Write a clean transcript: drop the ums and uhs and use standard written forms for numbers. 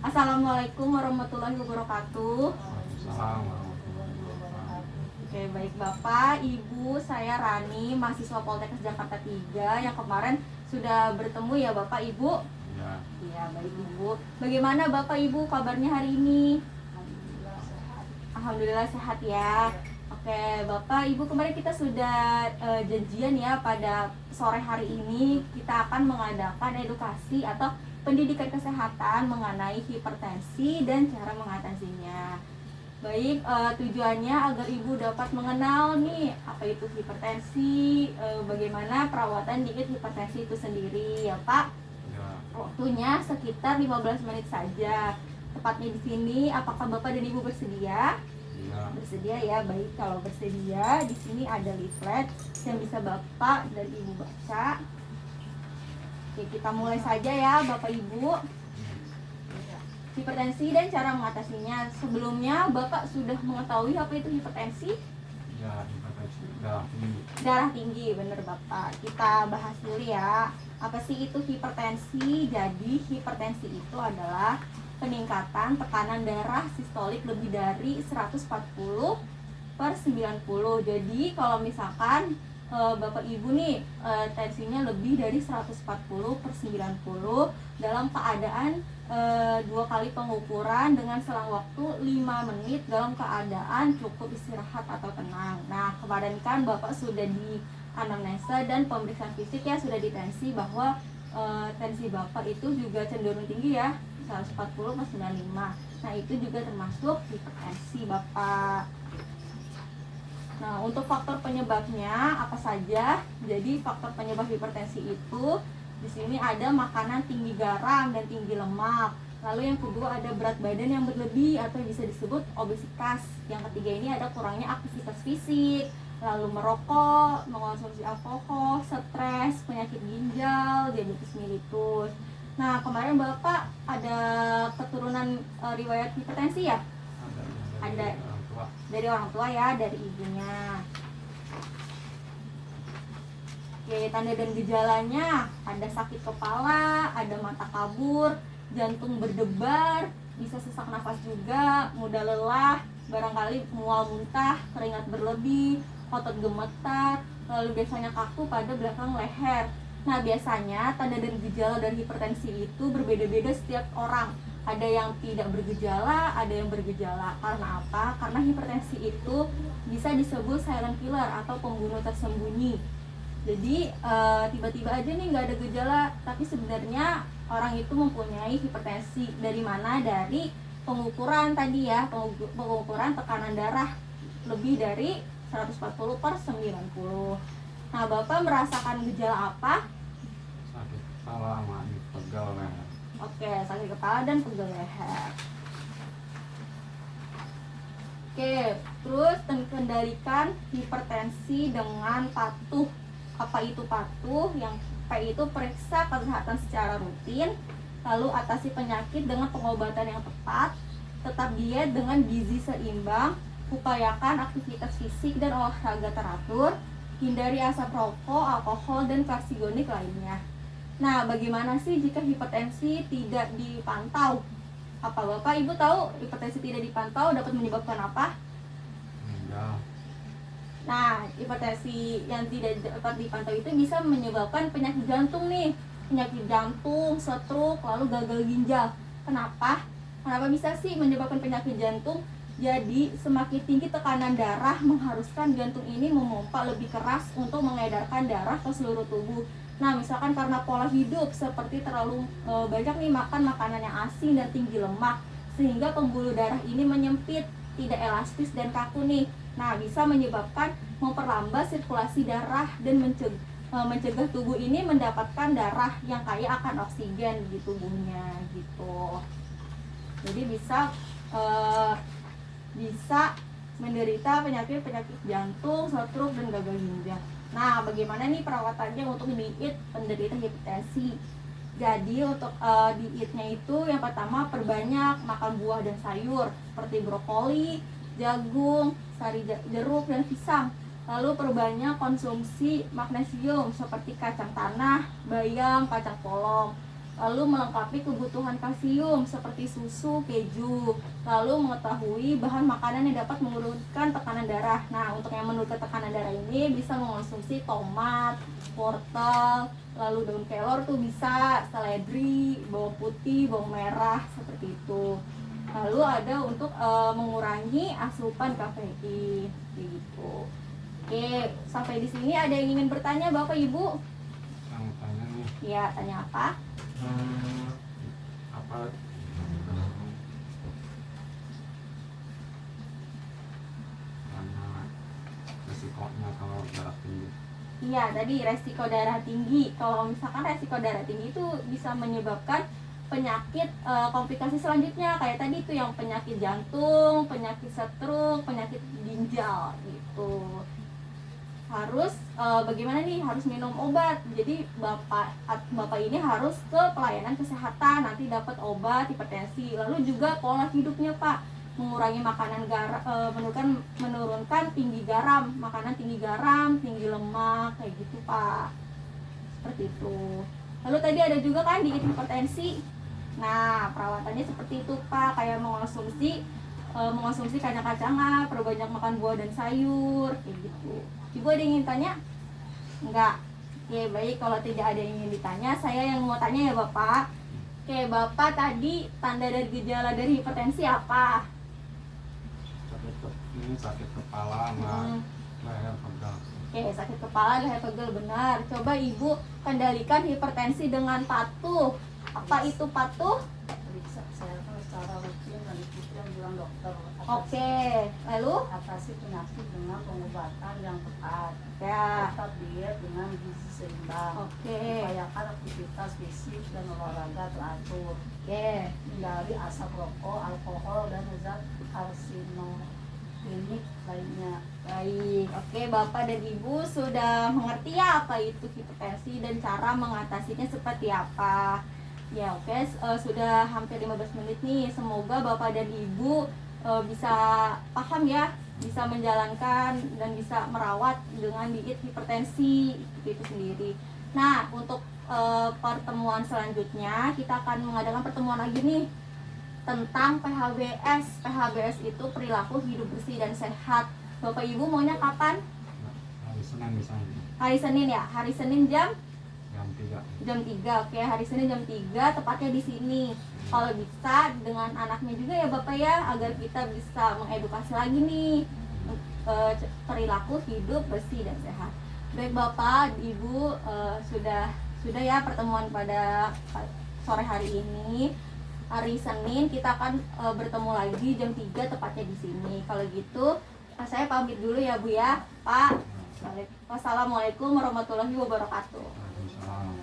Assalamualaikum warahmatullahi wabarakatuh. Waalaikumsalam warahmatullahi wabarakatuh. Oke, baik Bapak, Ibu, saya Rani, mahasiswa Poltekkes Jakarta 3 yang kemarin sudah bertemu ya Bapak Ibu. Ya, Iya, baik Ibu. Bagaimana Bapak Ibu kabarnya hari ini? Alhamdulillah sehat ya. Oke, Bapak Ibu, kemarin kita sudah janjian ya pada sore hari ini kita akan mengadakan edukasi atau pendidikan kesehatan mengenai hipertensi dan cara mengatasinya. Baik, tujuannya agar Ibu dapat mengenal nih apa itu hipertensi, bagaimana perawatan diet hipertensi itu sendiri ya Pak. ya, Waktunya sekitar 15 menit saja. Tepatnya di sini, apakah Bapak dan Ibu bersedia? ya, Bersedia ya, baik. Kalau bersedia, di sini ada leaflet yang bisa Bapak dan Ibu baca. Oke, kita mulai saja ya Bapak Ibu. Hipertensi dan cara mengatasinya. Sebelumnya Bapak sudah mengetahui apa itu hipertensi? ya, hipertensi darah tinggi. Darah tinggi, bener Bapak. Kita bahas dulu ya. Apa sih itu hipertensi? Jadi hipertensi itu adalah peningkatan tekanan darah sistolik lebih dari 140 per 90. Jadi kalau misalkan Bapak Ibu nih tensinya lebih dari 140 per 90 dalam keadaan 2 kali pengukuran dengan selang waktu 5 menit dalam keadaan cukup istirahat atau tenang. Nah, kemarin kan Bapak sudah di anamnesa dan pemeriksaan fisik ya, sudah ditensi bahwa tensi Bapak itu juga cenderung tinggi ya, 140 per 95. Nah, itu juga termasuk hipertensi Bapak. Nah, untuk faktor penyebabnya apa saja? Jadi faktor penyebab hipertensi itu di sini ada makanan tinggi garam dan tinggi lemak. Lalu yang kedua ada berat badan yang berlebih atau bisa disebut obesitas. Yang ketiga ini ada kurangnya aktivitas fisik, lalu merokok, mengonsumsi alkohol, stres, penyakit ginjal, diabetes mellitus. Nah, kemarin Bapak ada keturunan riwayat hipertensi ya? Ada Ada. dari orang tua. Dari orang tua ya, dari ibunya. Oke, tanda dan gejalanya ada sakit kepala, ada mata kabur, jantung berdebar, bisa sesak nafas juga, mudah lelah, barangkali mual muntah, keringat berlebih, otot gemetar, lalu biasanya kaku pada belakang leher. Nah, biasanya tanda dan gejala dari hipertensi itu berbeda-beda setiap orang. Ada yang tidak bergejala, ada yang bergejala. Karena apa? Karena hipertensi itu bisa disebut silent killer atau pembunuh tersembunyi. Jadi tiba-tiba aja nih nggak ada gejala, tapi sebenarnya orang itu mempunyai hipertensi. Dari mana? Dari pengukuran tadi ya, pengukuran tekanan darah lebih dari 140 per 90. Nah, Bapak merasakan gejala apa? Sakit kepala sama pegal leher. Oke, sakit kepala dan pegel leher. Oke, terus kendalikan hipertensi dengan patuh. Apa itu patuh? Yang P itu periksa kesehatan secara rutin, lalu atasi penyakit dengan pengobatan yang tepat, tetap diet dengan gizi seimbang, upayakan aktivitas fisik dan olahraga teratur, hindari asap rokok, alkohol, dan karsigonik lainnya. Nah, bagaimana sih jika hipertensi tidak dipantau? Apa Bapak Ibu tahu hipertensi tidak dipantau dapat menyebabkan apa? Meninggal. Nah, hipertensi yang tidak dapat dipantau itu bisa menyebabkan penyakit jantung nih. Penyakit jantung, stroke, lalu gagal ginjal. Kenapa? Kenapa bisa sih menyebabkan penyakit jantung? Jadi, semakin tinggi tekanan darah mengharuskan jantung ini memompa lebih keras untuk mengedarkan darah ke seluruh tubuh. Nah, misalkan karena pola hidup seperti terlalu banyak nih makan makanan yang asin dan tinggi lemak, sehingga pembuluh darah ini menyempit, tidak elastis dan kaku nih. Nah, bisa menyebabkan memperlambat sirkulasi darah dan mencegah tubuh ini mendapatkan darah yang kaya akan oksigen di tubuhnya gitu. Jadi bisa menderita penyakit jantung, stroke, dan gagal ginjal. Nah, bagaimana nih perawatannya untuk diet penderita hipertensi? Jadi untuk dietnya itu yang pertama perbanyak makan buah dan sayur seperti brokoli, jagung, sari jeruk, dan pisang. Lalu perbanyak konsumsi magnesium seperti kacang tanah, bayam, kacang polong. lalu melengkapi kebutuhan kalsium seperti susu, keju, lalu mengetahui bahan makanan yang dapat menurunkan tekanan darah. Nah, untuk yang menurunkan tekanan darah ini bisa mengonsumsi tomat, wortel, lalu daun kelor tuh bisa, seledri, bawang putih, bawang merah seperti itu. Lalu ada untuk mengurangi asupan kafein gitu. Oke, sampai di sini ada yang ingin bertanya Bapak Ibu? Yang tanya nih, Ya, tanya apa? apa karena resikonya kalau darah tinggi? Iya, tadi resiko darah tinggi. Kalau misalkan resiko darah tinggi itu bisa menyebabkan penyakit komplikasi selanjutnya kayak tadi itu yang penyakit jantung, penyakit stroke, penyakit ginjal gitu. Harus bagaimana nih, harus minum obat. Jadi bapak ini harus ke pelayanan kesehatan, nanti dapat obat hipertensi. Lalu juga pola hidupnya Pak, mengurangi makanan garam, menurunkan tinggi garam, makanan tinggi garam, tinggi lemak kayak gitu Pak, seperti itu. Lalu tadi ada juga kan diet hipertensi. Nah, perawatannya seperti itu Pak, kayak mengonsumsi kacang-kacangan, perbanyak makan buah dan sayur kayak gitu. Ibu ada yang ingin tanya? Enggak. Oke, baik, kalau tidak ada yang ingin ditanya, saya yang mau tanya ya Bapak. Oke, Bapak tadi tanda dan gejala dari hipertensi apa? Sakit kepala sama leher pegal. Oke, sakit kepala, leher pegel, benar. Coba Ibu kendalikan hipertensi dengan patuh. Apa itu patuh? Periksa kesehatan secara rutin dan ikuti anjuran dokter. Oke, lalu? Atasi penyakit dengan pengobatan yang tepat. Ya, Tetap diet dengan gizi seimbang. oke. Upayakan aktivitas fisik dan olahraga teratur. Oke, Hindari asap rokok, alkohol, dan zat karsinogenik lainnya. baik. Oke, Bapak dan Ibu sudah mengerti ya apa itu hipertensi dan cara mengatasinya seperti apa. Ya, oke, sudah hampir 15 menit nih. Semoga Bapak dan Ibu bisa paham ya, bisa menjalankan dan bisa merawat dengan diet hipertensi itu sendiri. Nah, untuk pertemuan selanjutnya kita akan mengadakan pertemuan lagi nih tentang PHBS. PHBS itu perilaku hidup bersih dan sehat. Bapak Ibu maunya kapan? Hari Senin misalnya Hari Senin ya. Hari Senin jam jam 3. jam 3. Oke, hari Senin jam 3 tepatnya di sini. Kalau bisa dengan anaknya juga ya Bapak ya, agar kita bisa mengedukasi lagi nih perilaku hidup bersih dan sehat. Baik Bapak, Ibu, sudah ya pertemuan pada sore hari ini. Hari Senin kita akan bertemu lagi jam 3 tepatnya di sini. Kalau gitu saya pamit dulu ya Bu ya, Pak. Wassalamualaikum warahmatullahi wabarakatuh. Waalaikumsalam.